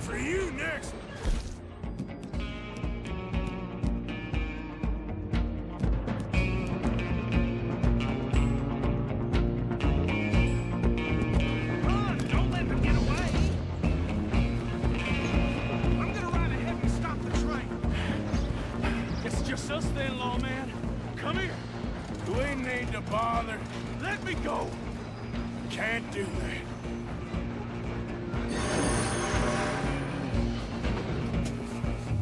for you next. Us then, lawman. Come here. You ain't need to bother. Let me go. Can't do that.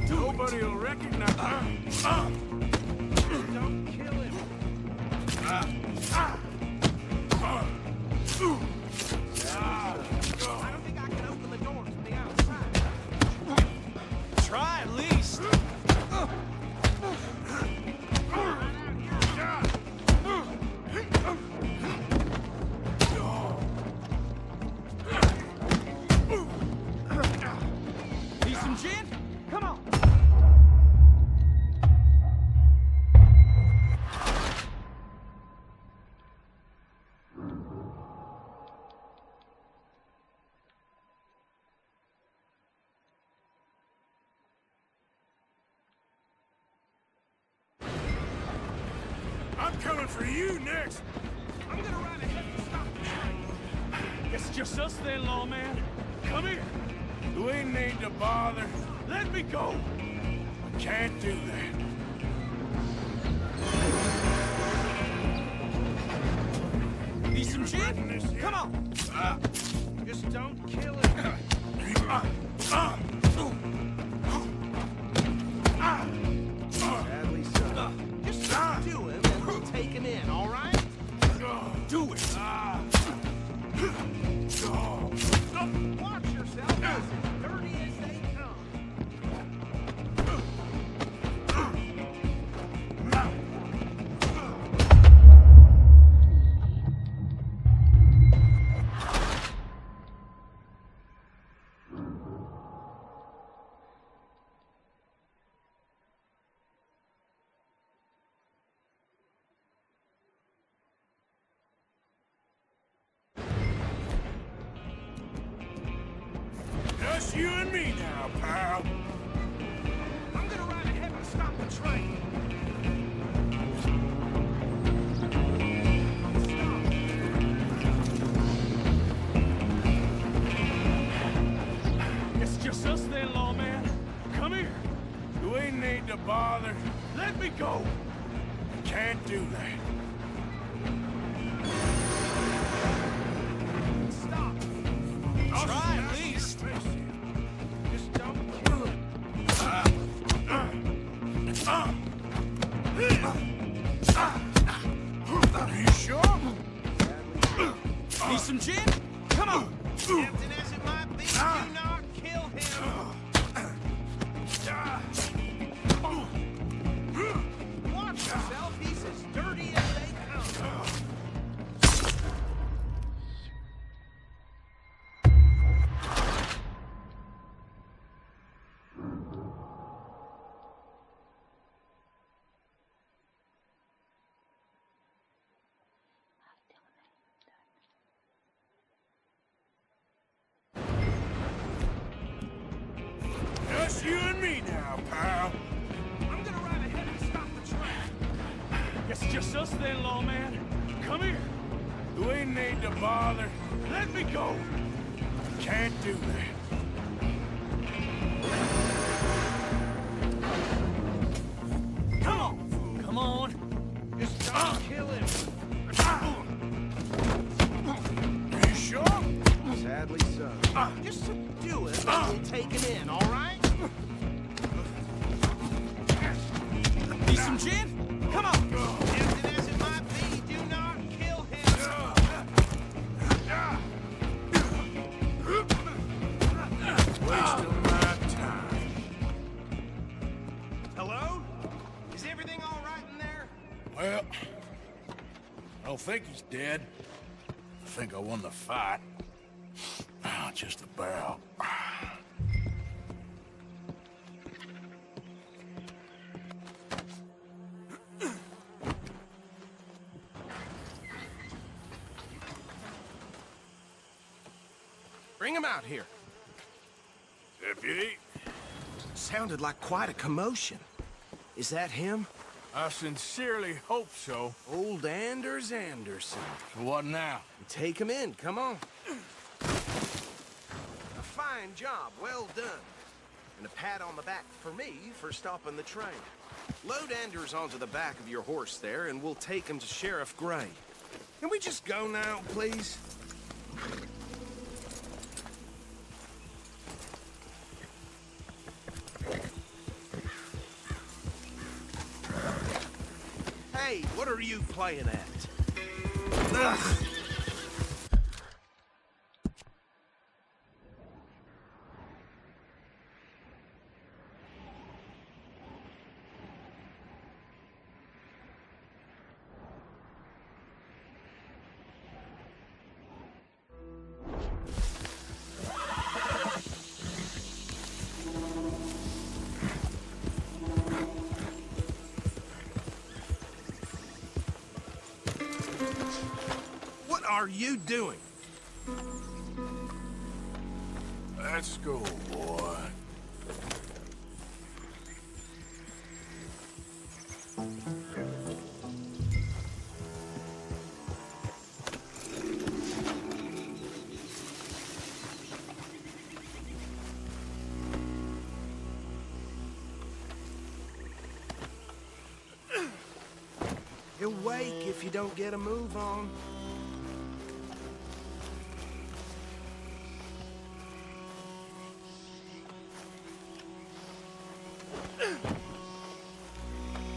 Nobody will recognize. Don't kill him. I don't think I can open the door from the outside. Try at least. Need some gin? Come on. I'm coming for you next. I'm gonna ride ahead and stop the train. Guess it's just us then, lawman. Come here. You ain't need to bother. Let me go. Can't do that. Need some gin? Come on. Just don't kill him. Sadly so. Just do him and we'll take him in, all right? Do it. Watch yourself. As dirty as they come. Just you and me now, pal. I'm gonna ride ahead and stop the train. Stop. It's just us then, lawman. Come here. You ain't need to bother. Let me go. Can't do that. Stop. Try at least. Just don't kill him. Are you sure? Need some gin? Come on. Tempting as it might be, do not kill him. Watch yourself. He's as dirty as they come. Just you and me now, pal. I'm gonna ride ahead and stop the train. Guess it's just us then, lawman. Come here. You ain't need to bother. Let me go. Can't do that. Come on. Come on. Just don't kill him. Are you sure? Sadly so. Just subdue him and we'll take him in, all right? Need some gin? Come on. Tempting as it might be, do not kill him. Wasting my time. Hello? Is everything all right in there? Well, I don't think he's dead. I think I won the fight. Just about. Bring him out here. Deputy. Sounded like quite a commotion. Is that him? I sincerely hope so. Old Anders Anderson. What now? Take him in, come on. A fine job, well done. And a pat on the back for me for stopping the train. Load Anders onto the back of your horse there, and we'll take him to Sheriff Gray. Can we just go now, please? Hey, what are you playing at? Ugh. What are you doing? Let's go, boy. He'll wake if you don't get a move on.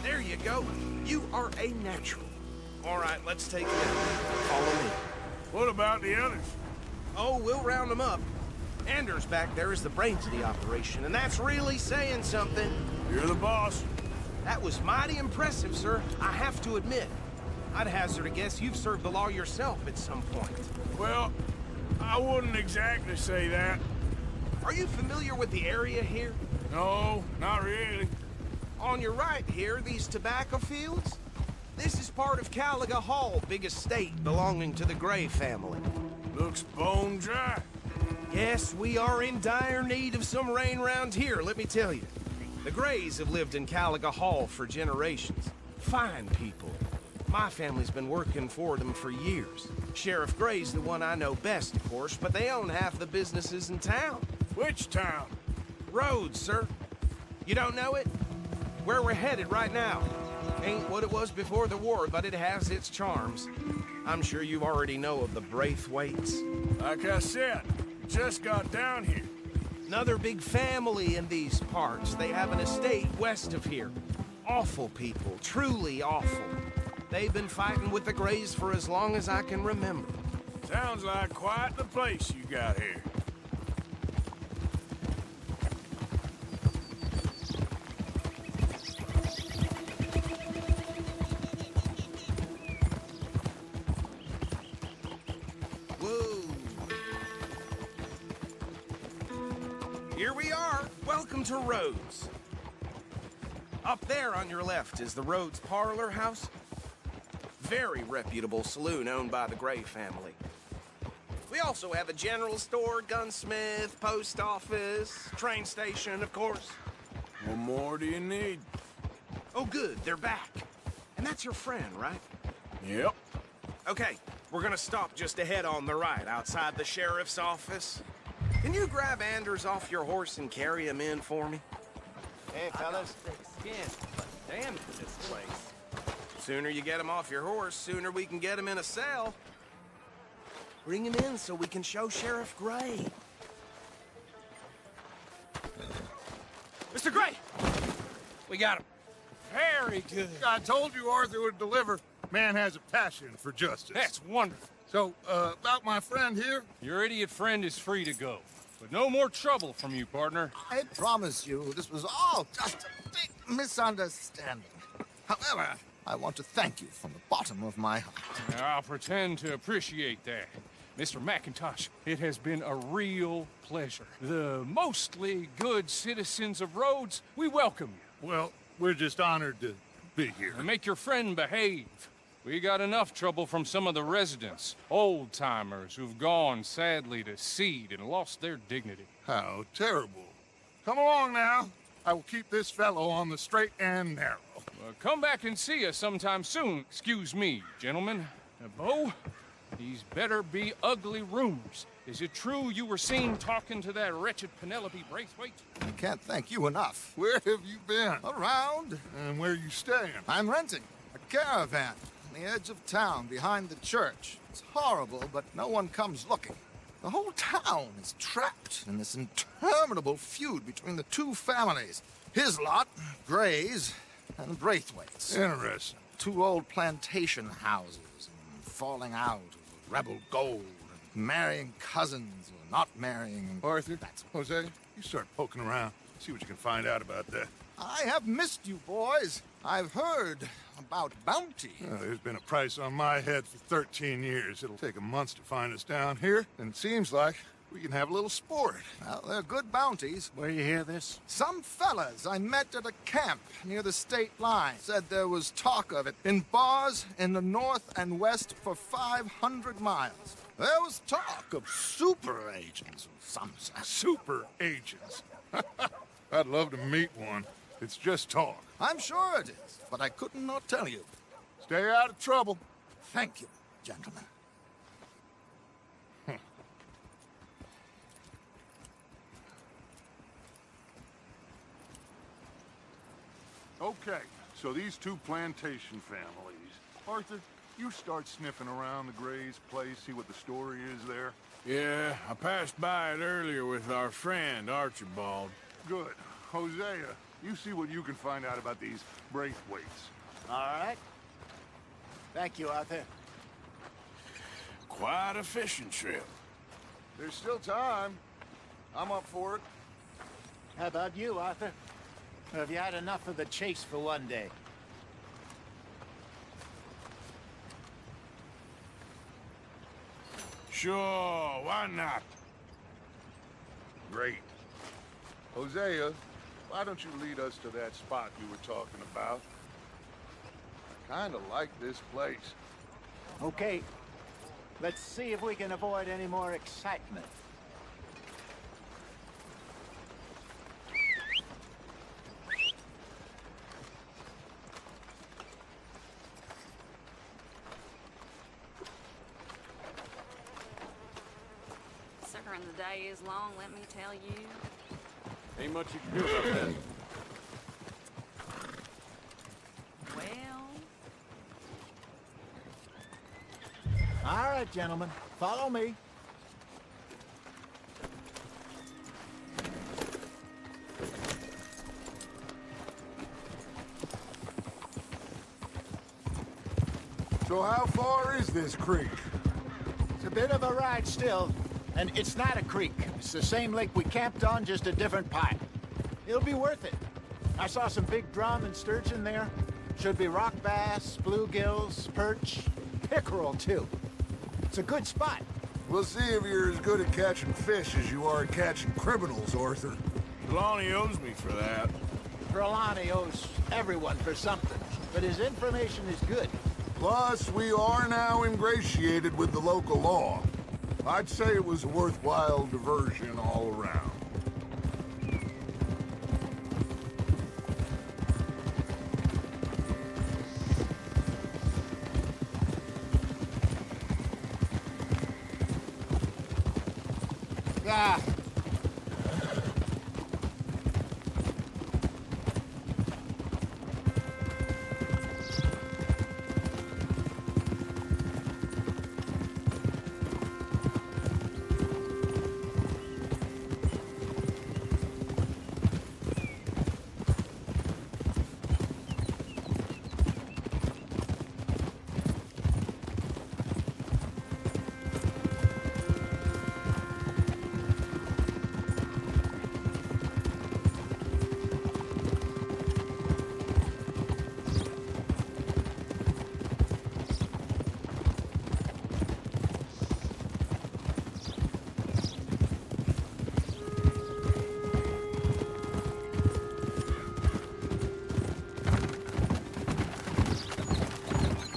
There you go. You are a natural. All right, let's take it out. Follow me. What about the others? Oh, we'll round them up. Anders back there is the brains of the operation, and that's really saying something. You're the boss. That was mighty impressive, sir. I have to admit. I'd hazard a guess you've served the law yourself at some point. Well, I wouldn't exactly say that. Are you familiar with the area here? No, not really. On your right here, these tobacco fields? This is part of Caliga Hall, big estate belonging to the Gray family. Looks bone dry. Yes, we are in dire need of some rain round here, let me tell you. The Grays have lived in Caliga Hall for generations. Fine people. My family's been working for them for years. Sheriff Gray's the one I know best, of course, but they own half the businesses in town. Which town? Rhodes, sir. You don't know it? Where we're headed right now. Ain't what it was before the war, but it has its charms. I'm sure you already know of the Braithwaites. Like I said, just got down here. Another big family in these parts. They have an estate west of here. Awful people, truly awful. They've been fighting with the Grays for as long as I can remember. Sounds like quite the place you got here. Here we are. Welcome to Rhodes. Up there on your left is the Rhodes Parlor House. Very reputable saloon owned by the Gray family. We also have a general store, gunsmith, post office, train station, of course. What more do you need? Oh, good. They're back. And that's your friend, right? Yep. Okay, we're gonna stop just ahead on the right, outside the sheriff's office. Can you grab Anders off your horse and carry him in for me? Hey, fellas. Skin. Damn it, this place. Sooner you get him off your horse, sooner we can get him in a cell. Bring him in so we can show Sheriff Gray. Mr. Gray! We got him. Very good. I told you Arthur would deliver. Man has a passion for justice. That's wonderful. So, about my friend here? Your idiot friend is free to go. But no more trouble from you, partner. I promise you, this was all just a big misunderstanding. However, I want to thank you from the bottom of my heart. I'll pretend to appreciate that. Mr. McIntosh, it has been a real pleasure. The mostly good citizens of Rhodes, we welcome you. Well, we're just honored to be here. And make your friend behave. We got enough trouble from some of the residents, old-timers who've gone, sadly, to seed and lost their dignity. How terrible. Come along now. I will keep this fellow on the straight and narrow. Come back and see us sometime soon. Excuse me, gentlemen. Bo, these better be ugly rumors. Is it true you were seen talking to that wretched Penelope Braithwaite? I can't thank you enough. Where have you been? Around. And where are you staying? I'm renting a caravan on the edge of town behind the church. It's horrible, but no one comes looking. The whole town is trapped in this interminable feud between the two families. His lot, Gray's, and Braithwaite's. Interesting. Two old plantation houses, and falling out over rebel gold, and marrying cousins or not marrying. Arthur, Jose, you start poking around. See what you can find out about that. I have missed you, boys. I've heard about bounty. There's been a price on my head for 13 years. It'll take a month to find us down here, and it seems like we can have a little sport. Well, they're good bounties. Where you hear this? Some fellas I met at a camp near the state line said there was talk of it in bars in the north and west for 500 miles. There was talk of super agents of some sort. Super agents. I'd love to meet one. It's just talk. I'm sure it is, but I couldn't not tell you. Stay out of trouble. Thank you, gentlemen. Okay, so these two plantation families. Arthur, you start sniffing around the Gray's place, see what the story is there. Yeah, I passed by it earlier with our friend, Archibald. Good. Hosea, you see what you can find out about these Braithwaites. All right. Thank you, Arthur. Quite a fishing trip. There's still time. I'm up for it. How about you, Arthur? Or have you had enough of the chase for one day? Sure, why not? Great. Hosea, why don't you lead us to that spot you were talking about? I kinda like this place. Okay. Let's see if we can avoid any more excitement. And the day is long, let me tell you. Ain't much you can do about that. Well... All right, gentlemen. Follow me. So how far is this creek? It's a bit of a ride still. And it's not a creek. It's the same lake we camped on, just a different pipe. It'll be worth it. I saw some big drum and sturgeon there. Should be rock bass, bluegills, perch, pickerel, too. It's a good spot. We'll see if you're as good at catching fish as you are at catching criminals, Arthur. Lonnie owes me for that. Trelawney owes everyone for something, but his information is good. Plus, we are now ingratiated with the local law. I'd say it was a worthwhile diversion all around.